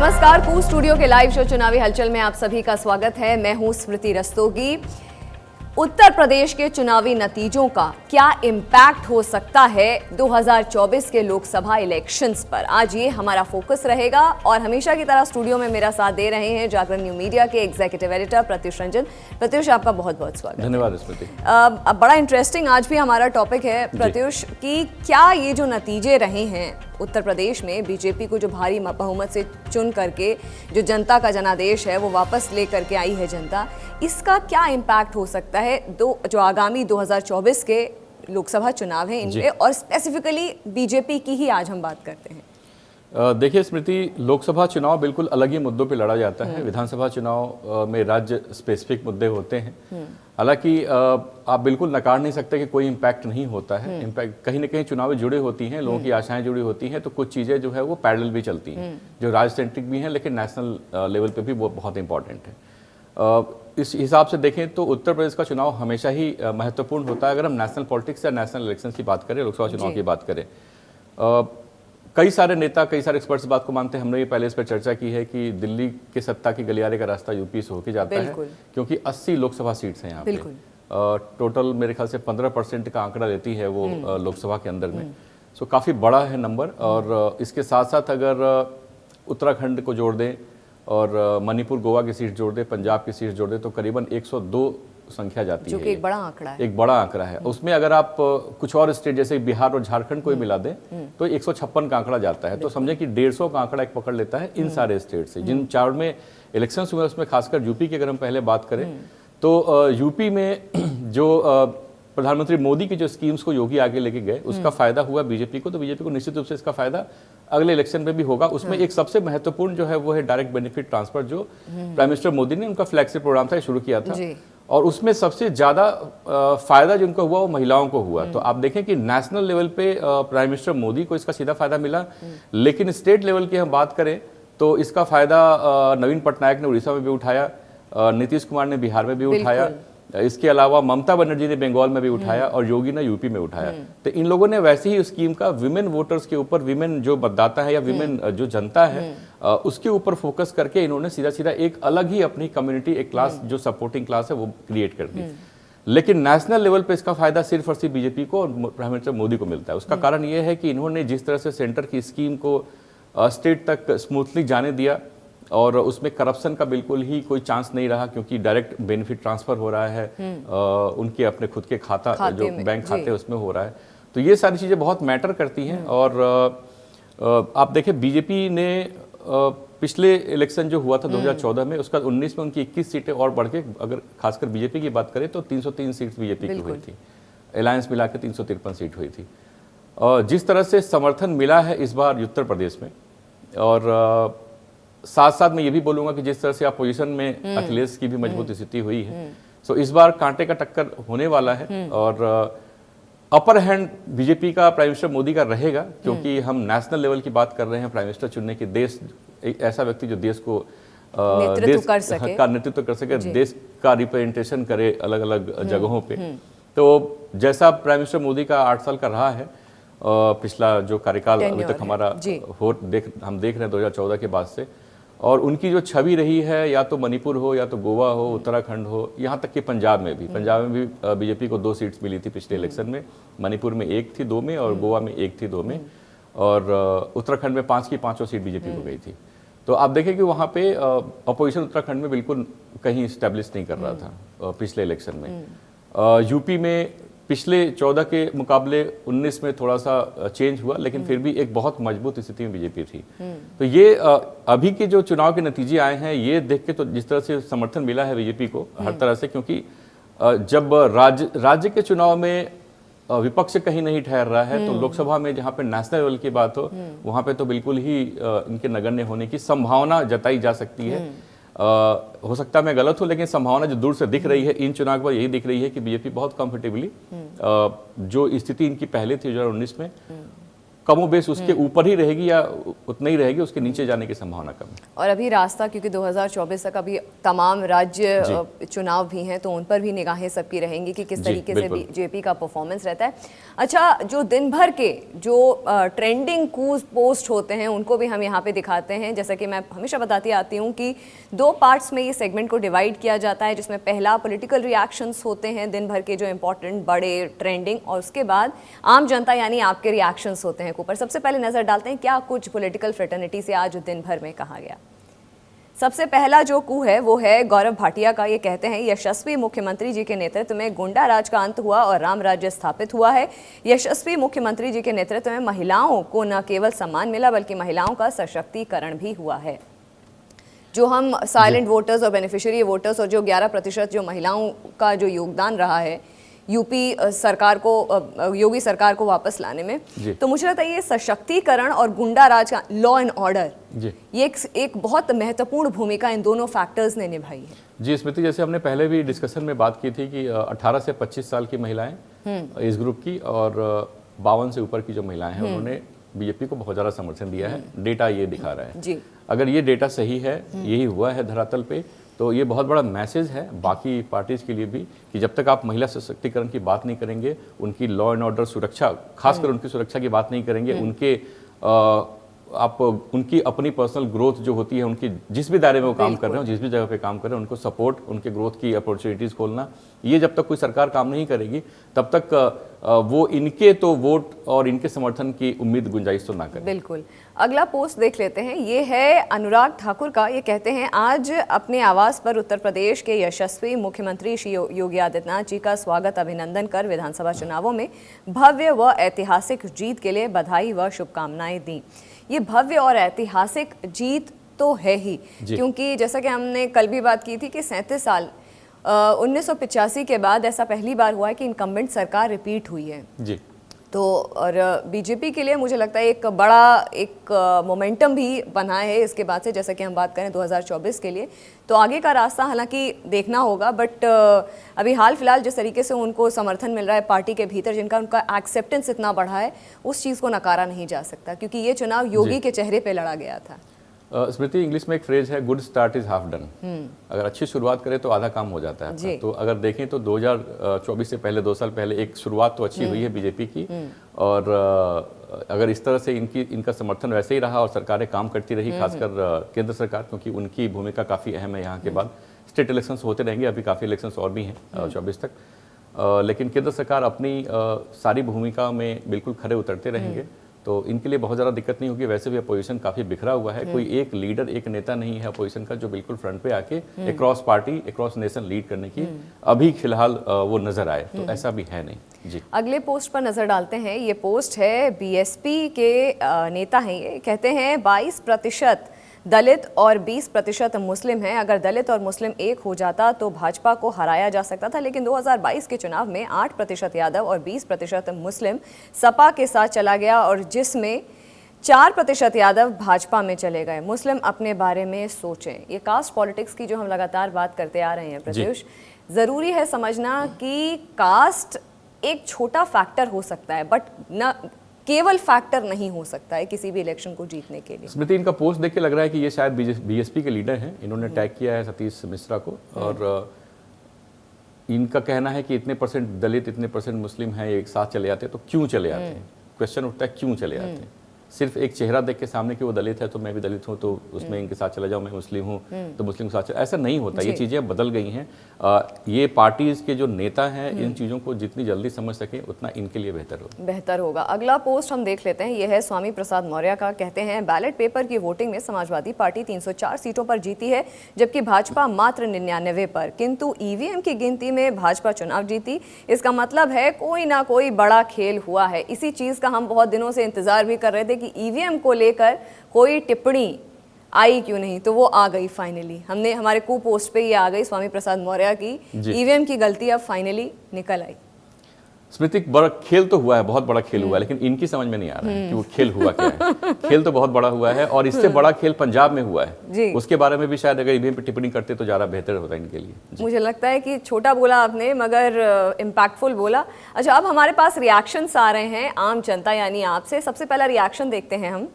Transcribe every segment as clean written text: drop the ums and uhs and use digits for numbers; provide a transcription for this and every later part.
नमस्कार, कू स्टूडियो के live show चुनावी हलचल में आप सभी का स्वागत है। मैं हूं स्मृति रस्तोगी। उत्तर प्रदेश के चुनावी नतीजों का क्या इम्पैक्ट हो सकता है 2024 के लोकसभा इलेक्शंस पर, आज ये हमारा फोकस रहेगा। और हमेशा की तरह स्टूडियो में मेरा साथ दे रहे हैं जागरण न्यू मीडिया के एग्जीक्यूटिव एडिटर प्रत्युष रंजन। प्रत्युष, आपका बहुत बहुत स्वागत। धन्यवाद स्मृति। बड़ा इंटरेस्टिंग आज भी हमारा टॉपिक है प्रत्युष कि क्या ये जो नतीजे रहे हैं उत्तर प्रदेश में, बीजेपी को जो भारी बहुमत से चुन करके जो जनता का जनादेश है वो वापस ले करके आई है जनता, इसका क्या इम्पैक्ट हो सकता है जो आगामी 2024 के लोकसभा चुनाव हैं इनपे, और स्पेसिफिकली बीजेपी की ही आज हम बात करते हैं। देखिए स्मृति, लोकसभा चुनाव बिल्कुल अलग ही मुद्दों पे लड़ा जाता है। विधानसभा चुनाव में राज्य स्पेसिफिक मुद्दे होते हैं। हालांकि आप बिल्कुल नकार नहीं सकते कि कोई इम्पैक्ट नहीं होता है। इम्पैक्ट कहीं ना कहीं चुनावी जुड़ी होती हैं, लोगों की आशाएं जुड़ी होती हैं, तो कुछ चीज़ें जो है वो पैरेलल भी चलती हैं, जो राज्य सेंट्रिक भी हैं लेकिन नेशनल लेवल पे भी वो बहुत इंपॉर्टेंट है। इस हिसाब से देखें तो उत्तर प्रदेश का चुनाव हमेशा ही महत्वपूर्ण होता है। अगर हम नेशनल पॉलिटिक्स या नेशनल इलेक्शन की बात करें, लोकसभा चुनाव की बात करें, कई सारे नेता, कई सारे एक्सपर्ट्स इस बात को मानते हैं। हमने ये पहले इस पर चर्चा की है कि दिल्ली के सत्ता की गलियारे का रास्ता यूपी से होके जाता है, क्योंकि 80 लोकसभा सीट्स हैं यहाँ पे। टोटल मेरे ख्याल से 15% का आंकड़ा लेती है वो लोकसभा के अंदर में। सो काफ़ी बड़ा है नंबर। और इसके साथ साथ अगर उत्तराखंड को जोड़ दें और मणिपुर, गोवा की सीट जोड़ दें, पंजाब की सीट जोड़ दें, तो करीबन 102 संख्या जाती है, जो कि एक बड़ा आंकड़ा है। एक बड़ा आंकड़ा है। उसमें अगर आप कुछ और स्टेट जैसे बिहार और झारखंड को मिला दें तो 156 का आंकड़ा जाता है। तो समझे कि 150 का आंकड़ा एक पकड़ लेता है इन सारे स्टेट से। जिन चार में इलेक्शंस हुए उसमें खासकर यूपी की अगर हम पहले बात करें तो यूपी में जो प्रधानमंत्री मोदी की जो स्कीम्स को योगी आगे लेके गए, उसका फायदा हुआ बीजेपी को। तो बीजेपी को निश्चित रूप से इसका फायदा अगले इलेक्शन में भी होगा। उसमें एक सबसे महत्वपूर्ण जो है वो है डायरेक्ट बेनिफिट ट्रांसफर, जो प्राइम मिनिस्टर मोदी ने उनका फ्लैगशिप प्रोग्राम था, शुरू किया था। और उसमें सबसे ज्यादा फायदा जिनको हुआ वो महिलाओं को हुआ। तो आप देखें कि नेशनल लेवल पे प्राइम मिनिस्टर मोदी को इसका सीधा फायदा मिला, लेकिन स्टेट लेवल की हम बात करें तो इसका फायदा नवीन पटनायक ने उड़ीसा में भी उठाया, नीतीश कुमार ने बिहार में भी उठाया, इसके अलावा ममता बनर्जी ने बंगाल में भी उठाया और योगी ने यूपी में उठाया। तो इन लोगों ने वैसे ही स्कीम का विमेन वोटर्स के ऊपर, विमेन जो मतदाता है या विमेन जो जनता है उसके ऊपर फोकस करके इन्होंने सीधा सीधा एक अलग ही अपनी कम्युनिटी, एक क्लास जो सपोर्टिंग क्लास है वो क्रिएट कर दी। लेकिन नेशनल लेवल पे इसका फायदा सिर्फ और सिर्फ बीजेपी को और प्राइम मिनिस्टर मोदी को मिलता है। उसका कारण ये है कि इन्होंने जिस तरह से सेंटर की स्कीम को स्टेट तक स्मूथली जाने दिया और उसमें करप्शन का बिल्कुल ही कोई चांस नहीं रहा, क्योंकि डायरेक्ट बेनिफिट ट्रांसफर हो रहा है उनके अपने खुद के खाता जो बैंक खाते उसमें हो रहा है। तो ये सारी चीज़ें बहुत मैटर करती हैं। और आप देखें बीजेपी ने पिछले इलेक्शन जो हुआ था 2014 में, उसका 19 में उनकी 21 सीटें और बढ़ के, अगर खासकर बीजेपी की बात करें तो 303 सीट्स बीजेपी की हुई थी। अलायंस मिला के 353 सीट हुई थी। और जिस तरह से समर्थन मिला है इस बार उत्तर प्रदेश में, और साथ साथ मैं ये भी बोलूंगा कि जिस तरह से अपोजिशन में अखिलेश की भी मजबूत स्थिति हुई है, तो इस बार कांटे का टक्कर होने वाला है। और अपर हैंड बीजेपी का, प्राइम मिनिस्टर मोदी का रहेगा, क्योंकि हम नेशनल लेवल की बात कर रहे हैं। प्राइम मिनिस्टर चुनने की, देश एक ऐसा व्यक्ति जो देश को नेतृत्व कर सके, देश का रिप्रेजेंटेशन करे अलग अलग जगहों पे। तो जैसा प्राइम मिनिस्टर मोदी का 8 साल का रहा है पिछला जो कार्यकाल अभी तक हमारा हम देख रहे हैं 2014 के बाद से, और उनकी जो छवि रही है, या तो मणिपुर हो, या तो गोवा हो, उत्तराखंड हो, यहाँ तक कि पंजाब में भी बीजेपी को 2 सीट्स मिली थी पिछले इलेक्शन में। मणिपुर में 1 थी 2 में, और गोवा में 1 थी 2 में, और उत्तराखंड में 5 की 5 सीट बीजेपी को गई थी। तो आप देखें कि वहाँ पे अपोजिशन उत्तराखंड में बिल्कुल कहीं स्टैब्लिश नहीं कर रहा था पिछले इलेक्शन में। यूपी में पिछले 14 के मुकाबले 19 में थोड़ा सा चेंज हुआ, लेकिन फिर भी एक बहुत मजबूत स्थिति में बीजेपी थी। तो ये अभी के जो चुनाव के नतीजे आए हैं, ये देख के तो जिस तरह से समर्थन मिला है बीजेपी को हर तरह से, क्योंकि जब राज्य के चुनाव में विपक्ष कहीं नहीं ठहर रहा है, तो लोकसभा में जहाँ पे नेशनल लेवल की बात हो, वहाँ पे तो बिल्कुल ही इनके नगण्य होने की संभावना जताई जा सकती है। हो सकता है मैं गलत हूं, लेकिन संभावना जो दूर से दिख रही है इन चुनाव पर यही दिख रही है कि बीजेपी बहुत कंफर्टेबली जो स्थिति इनकी पहले थी 2019 में, कमोबेश उसके ऊपर ही रहेगी या उतना ही रहेगी, उसके नीचे जाने की संभावना कम है। और अभी रास्ता, क्योंकि 2024 तक अभी तमाम राज्य चुनाव भी हैं, तो उन पर भी निगाहें सबकी रहेंगी कि किस तरीके से बीजेपी का परफॉर्मेंस रहता है। अच्छा, जो दिन भर के जो ट्रेंडिंग कूज पोस्ट होते हैं उनको भी हम यहाँ पे दिखाते हैं। जैसा कि मैं हमेशा बताती आती हूँ कि 2 पार्ट्स में ये सेगमेंट को डिवाइड किया जाता है, जिसमें पहला पॉलिटिकल रिएक्शंस होते हैं दिन भर के जो इंपॉर्टेंट बड़े ट्रेंडिंग, और उसके बाद आम जनता यानी आपके रिएक्शंस होते हैं ऊपर। सबसे पहले नजर डालते हैं क्या कुछ पॉलिटिकल फ्रेटर्निटी से आज दिन भर में कहा गया। सबसे पहला जो कू है वो है गौरव भाटिया का। ये कहते हैं यशस्वी मुख्यमंत्री जी के नेतृत्व में गुंडा राज का अंत हुआ और राम राज्य स्थापित हुआ है। यशस्वी मुख्यमंत्री जी के नेतृत्व में महिलाओं को न केवल सम्मान मिला बल्कि महिलाओं का सशक्तिकरण भी हुआ है। जो हम साइलेंट वोटर्स और बेनिफिशियरी वोटर्स और जो 11% जो महिलाओं का जो योगदान रहा है यूपी सरकार को, योगी सरकार को वापस लाने में, तो मुझे लगता है ये सशक्तिकरण और गुंडा राज का लॉ एंड ऑर्डर, ये एक बहुत महत्वपूर्ण भूमिका इन दोनों फैक्टर्स ने निभाई है। जी स्मृति, जैसे हमने पहले भी डिस्कशन में बात की थी कि 18 से 25 साल की महिलाएं इस ग्रुप की और 52 से ऊपर की जो महिलाएं हैं उन्होंने बीजेपी को बहुत ज़्यादा समर्थन दिया है। डेटा ये दिखा रहा है जी। अगर ये डेटा सही है, यही हुआ है धरातल पे, तो ये बहुत बड़ा मैसेज है बाकी पार्टीज के लिए भी कि जब तक आप महिला सशक्तिकरण की बात नहीं करेंगे, उनकी लॉ एंड ऑर्डर सुरक्षा, खासकर उनकी सुरक्षा की बात नहीं करेंगे, उनके आप उनकी अपनी पर्सनल ग्रोथ जो होती है, उनकी जिस भी दायरे में वो काम कर रहे हो, जिस भी जगह पे काम कर रहे हैं, उनको सपोर्ट, उनके ग्रोथ की अपॉर्चुनिटीज खोलना, ये जब तक कोई सरकार काम नहीं करेगी तब तक वो इनके तो वोट और इनके समर्थन की उम्मीद गुंजाइश तो ना करें। बिल्कुल। अगला पोस्ट देख लेते हैं, ये है अनुराग ठाकुर का। ये कहते हैं आज अपने आवास पर उत्तर प्रदेश के यशस्वी मुख्यमंत्री श्री योगी आदित्यनाथ जी का स्वागत अभिनंदन कर विधानसभा चुनावों में भव्य व ऐतिहासिक जीत के लिए बधाई व शुभकामनाएं दी। ये भव्य और ऐतिहासिक जीत तो है ही, क्योंकि जैसा कि हमने कल भी बात की थी कि 37 साल 1985 के बाद ऐसा पहली बार हुआ है कि इनकम्बेंट सरकार रिपीट हुई है जी। तो और बीजेपी के लिए मुझे लगता है एक बड़ा मोमेंटम भी बना है इसके बाद से, जैसा कि हम बात करें 2024 के लिए। तो आगे का रास्ता हालांकि देखना होगा, बट अभी हाल फिलहाल जिस तरीके से उनको समर्थन मिल रहा है पार्टी के भीतर, जिनका उनका एक्सेप्टेंस इतना बढ़ा है, उस चीज़ को नकारा नहीं जा सकता, क्योंकि ये चुनाव योगी के चेहरे पे लड़ा गया था। स्मृति, इंग्लिश में एक फ्रेज है, good start is half done. अगर अच्छी शुरुआत करें तो आधा काम हो जाता है। तो अगर देखें तो 2024 से पहले 2 साल पहले एक शुरुआत तो अच्छी हुई है बीजेपी की, और अगर इस तरह से इनका समर्थन वैसे ही रहा और सरकारें काम करती रही, खासकर केंद्र सरकार, क्योंकि उनकी भूमिका काफ़ी अहम है यहाँ के बाद। स्टेट इलेक्शंस होते रहेंगे, अभी काफ़ी इलेक्शंस और भी हैं 24 तक, लेकिन केंद्र सरकार अपनी सारी भूमिका में बिल्कुल खरे उतरते रहेंगे, तो इनके लिए बहुत ज़्यादा दिक्कत नहीं होगी। वैसे भी अपोजिशन काफ़ी बिखरा हुआ है, कोई एक लीडर, एक नेता नहीं है अपोजिशन का जो बिल्कुल फ्रंट पे आके across party, across nation lead करने की अभी फिलहाल वो नजर आए, तो ऐसा भी है नहीं जी। अगले पोस्ट पर नजर डालते हैं। ये पोस्ट है बीएसपी के नेता हैं, ये कहते हैं 22% दलित और 20% मुस्लिम हैं। अगर दलित और मुस्लिम एक हो जाता तो भाजपा को हराया जा सकता था, लेकिन 2022 के चुनाव में 8% यादव और 20% मुस्लिम सपा के साथ चला गया, और जिसमें 4% यादव भाजपा में चले गए। मुस्लिम अपने बारे में सोचें। ये कास्ट पॉलिटिक्स की जो हम लगातार बात करते आ रहे हैं प्रत्युष, ज़रूरी है समझना कि कास्ट एक छोटा फैक्टर हो सकता है, बट न केवल फैक्टर नहीं हो सकता है किसी भी इलेक्शन को जीतने के लिए। स्मृति, इनका पोस्ट देख के लग रहा है कि ये शायद बीएसपी के लीडर हैं। इन्होंने टैग किया है सतीश मिश्रा को, और इनका कहना है कि इतने परसेंट दलित, इतने परसेंट मुस्लिम हैं, एक साथ चले जाते हैं, तो क्यों चले जाते हैं? क्वेश्चन उठता है, क्यों चले जाते हैं? सिर्फ एक चेहरा देख के सामने कि वो दलित है तो मैं भी दलित हूँ, तो उसमें इनके साथ चला जाऊँ, मैं मुस्लिम हूँ तो मुस्लिम के साथ चला, ऐसा नहीं होता। ये चीज़ें बदल गई हैं। ये पार्टीज के जो नेता हैं इन चीज़ों को जितनी जल्दी समझ सकें उतना इनके लिए बेहतर होगा। अगला पोस्ट हम देख लेते हैं, यह है स्वामी प्रसाद मौर्य का। कहते हैं बैलेट पेपर की वोटिंग में समाजवादी पार्टी 304 सीटों पर जीती है, जबकि भाजपा मात्र 99 पर, किंतु ईवीएम की गिनती में भाजपा चुनाव जीती। इसका मतलब है कोई ना कोई बड़ा खेल हुआ है। इसी चीज़ का हम बहुत दिनों से इंतजार भी कर रहे थे कि ईवीएम को लेकर कोई टिप्पणी आई क्यों नहीं, तो वो आ गई फाइनली। हमने हमारे कू पोस्ट पे ये आ गई स्वामी प्रसाद मौर्य की ईवीएम की गलती अब फाइनली निकल आई। स्मृति, बड़ा खेल तो हुआ है, बहुत बड़ा खेल हुआ है, लेकिन इनकी समझ में नहीं आ रहा है कि वो खेल हुआ क्या है। खेल तो बहुत बड़ा हुआ है और इससे बड़ा खेल पंजाब में हुआ है। उसके बारे में भी शायद अगर ईवीएम पे टिप्पणी करते तो ज़्यादा बेहतर होता इनके लिए। मुझे लगता है कि छोटा बोला आपने मगर इम्पैक्टफुल बोला। अच्छा, अब हमारे पास रिएक्शंस आ रहे हैं आम जनता यानी आपसे। सबसे पहला रिएक्शन देखते हैं हम।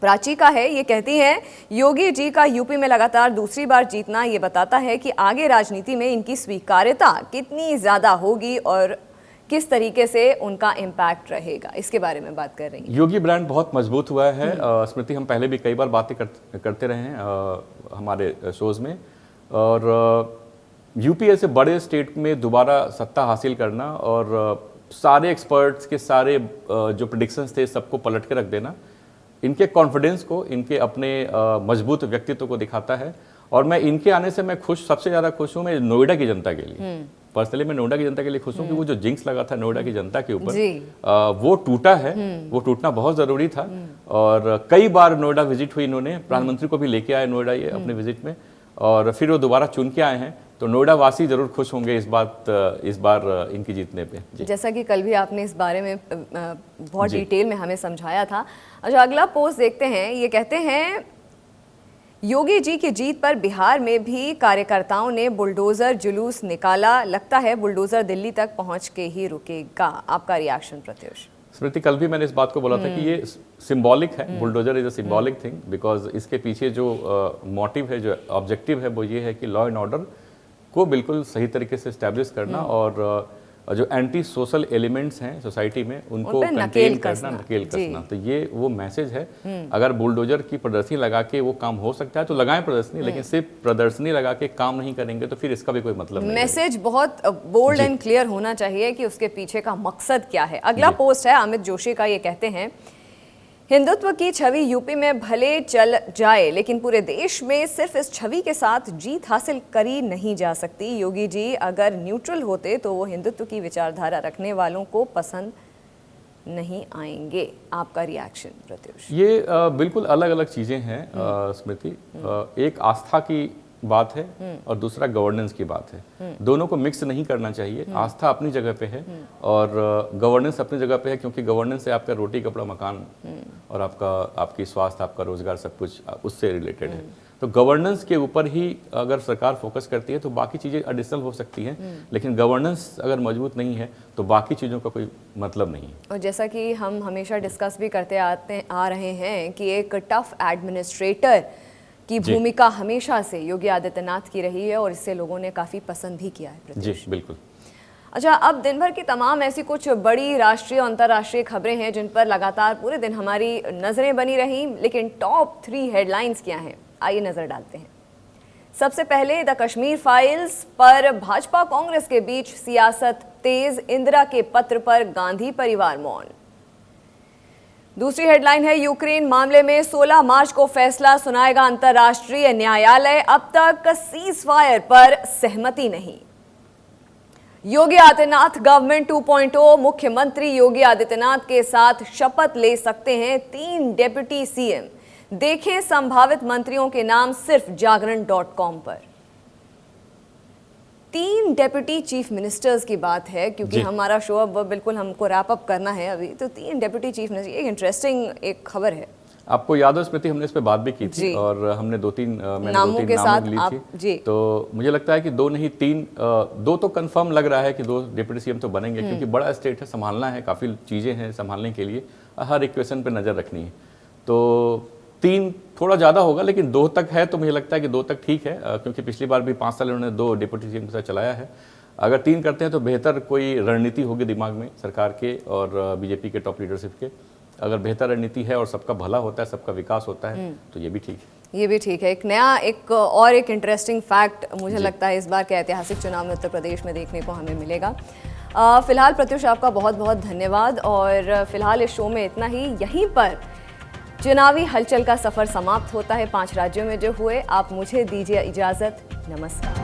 प्राची का है, ये कहती हैं योगी जी का यूपी में लगातार दूसरी बार जीतना ये बताता है कि आगे राजनीति में इनकी स्वीकार्यता कितनी ज़्यादा होगी और किस तरीके से उनका इम्पैक्ट रहेगा, इसके बारे में बात कर रही हैं। योगी ब्रांड बहुत मजबूत हुआ है। स्मृति, हम पहले भी कई बार बातें करते रहे हैं हमारे शोज़ में, और यूपी ऐसे बड़े स्टेट में दोबारा सत्ता हासिल करना और सारे एक्सपर्ट्स के सारे जो प्रेडिक्शंस थे सबको पलट के रख देना, इनके कॉन्फिडेंस को, इनके अपने मजबूत व्यक्तित्व को दिखाता है। और मैं इनके आने से मैं सबसे ज़्यादा खुश हूँ मैं नोएडा की जनता के लिए। पर्सनली मैं नोएडा की जनता के लिए खुश हूँ कि वो जो जिंक्स लगा था नोएडा की जनता के ऊपर वो टूटा है। वो टूटना बहुत ज़रूरी था। और कई बार नोएडा विजिट हुई, इन्होंने प्रधानमंत्री को भी लेके आए नोएडा ये अपने विजिट में, और फिर वो दोबारा चुन के आए हैं। तो नोएडा वासी जरूर खुश होंगे इस बार इनकी जीतने पे। जैसा कि कल भी आपने इस बारे में बहुत डिटेल में हमें समझाया था। अच्छा, अगला पोस्ट देखते हैं। ये कहते हैं योगी जी की जीत पर बिहार में भी कार्यकर्ताओं ने बुलडोजर जुलूस निकाला, लगता है बुलडोजर दिल्ली तक पहुंच के ही रुकेगा। आपका रिएक्शन प्रत्युष? स्मृति, कल भी मैंने इस बात को बोला था कि ये सिंबॉलिक है। Bulldozer is a symbolic thing, because इसके पीछे जो मोटिव है, जो ऑब्जेक्टिव है, वो ये है कि लॉ एंड ऑर्डर को बिल्कुल सही तरीके से इस्टेब्लिश करना और जो एंटी सोशल एलिमेंट्स हैं सोसाइटी में उनको कंटेन करना, नकेल कसना। तो ये वो मैसेज है। अगर बुलडोजर की प्रदर्शनी लगा के वो काम हो सकता है तो लगाएं प्रदर्शनी, लेकिन सिर्फ प्रदर्शनी लगा के काम नहीं करेंगे तो फिर इसका भी कोई मतलब नहीं। मैसेज बहुत बोल्ड एंड क्लियर होना चाहिए कि उसके पीछे का मकसद क्या है। अगला पोस्ट है अमित जोशी का। ये कहते हैं हिंदुत्व की छवि यूपी में भले चल जाए लेकिन पूरे देश में सिर्फ इस छवि के साथ जीत हासिल करी नहीं जा सकती। योगी जी अगर न्यूट्रल होते तो वो हिंदुत्व की विचारधारा रखने वालों को पसंद नहीं आएंगे। आपका रिएक्शन प्रत्युष? ये बिल्कुल अलग अलग चीज़ें हैं स्मृति। एक आस्था की बात है और दूसरा गवर्नेंस की बात है। दोनों को मिक्स नहीं करना चाहिए। आस्था अपनी जगह पे है और गवर्नेंस अपनी जगह पे है, क्योंकि गवर्नेंस से आपका रोटी कपड़ा मकान और आपकी स्वास्थ्य, आपका रोजगार, सब कुछ उससे रिलेटेड है। तो गवर्नेंस के ऊपर ही अगर सरकार फोकस करती है तो बाकी चीज़ें एडिशनल हो सकती हैं, लेकिन गवर्नेंस अगर मजबूत नहीं है तो बाकी चीज़ों का कोई मतलब नहीं है। और जैसा कि हम हमेशा डिस्कस भी करते आ रहे हैं कि एक टफ एडमिनिस्ट्रेटर की भूमिका हमेशा से योगी आदित्यनाथ की रही है और इससे लोगों ने काफ़ी पसंद भी किया है। जी बिल्कुल। अच्छा, अब दिन भर की तमाम ऐसी कुछ बड़ी राष्ट्रीय और अंतर्राष्ट्रीय खबरें हैं जिन पर लगातार पूरे दिन हमारी नज़रें बनी रहीं, लेकिन टॉप 3 हेडलाइंस क्या हैं, आइए नज़र डालते हैं। सबसे पहले द कश्मीर फाइल्स पर भाजपा कांग्रेस के बीच सियासत तेज, इंदिरा के पत्र पर गांधी परिवार मौन। दूसरी हेडलाइन है यूक्रेन मामले में 16 मार्च को फैसला सुनाएगा अंतर्राष्ट्रीय न्यायालय, अब तक सीज फायर पर सहमति नहीं। योगी आदित्यनाथ गवर्नमेंट 2.0, मुख्यमंत्री योगी आदित्यनाथ के साथ शपथ ले सकते हैं 3 डेप्यूटी सीएम। देखें संभावित मंत्रियों के नाम सिर्फ जागरण.com पर। 3 डेप्यूटी चीफ मिनिस्टर्स की बात है, क्योंकि हमारा शो अब बिल्कुल हमको रैप अप करना है अभी, तो 3 डेप्यूटी चीफ मिनिस्टर, एक इंटरेस्टिंग एक खबर है। आपको याद हो स्मृति, हमने इस पे बात भी की थी और हमने 2-3 नामों के साथ ली थी। तो मुझे लगता है कि 2 नहीं 3, 2 तो कंफर्म लग रहा है कि 2 डिप्टी सीएम तो बनेंगे, क्योंकि बड़ा स्टेट है, संभालना है, काफ़ी चीज़ें हैं संभालने के लिए, हर इक्वेशन पे नज़र रखनी है। तो 3 थोड़ा ज़्यादा होगा, लेकिन 2 तक है तो मुझे लगता है कि 2 तक ठीक है, क्योंकि पिछली बार भी 5 साल उन्होंने 2 डिप्टी सीएम के साथ चलाया है। अगर 3 करते हैं तो बेहतर कोई रणनीति होगी दिमाग में सरकार के और बीजेपी के टॉप लीडरशिप के। अगर बेहतर रणनीति है और सबका भला होता है, सबका विकास होता है, तो ये भी ठीक है। ये भी ठीक है। एक नया एक इंटरेस्टिंग फैक्ट मुझे लगता है इस बार के ऐतिहासिक चुनाव में उत्तर प्रदेश में देखने को हमें मिलेगा। फिलहाल प्रत्युष आपका बहुत बहुत धन्यवाद, और फिलहाल इस शो में इतना ही। यहीं पर चुनावी हलचल का सफर समाप्त होता है 5 राज्यों में जो हुए। आप मुझे दीजिए इजाज़त, नमस्कार।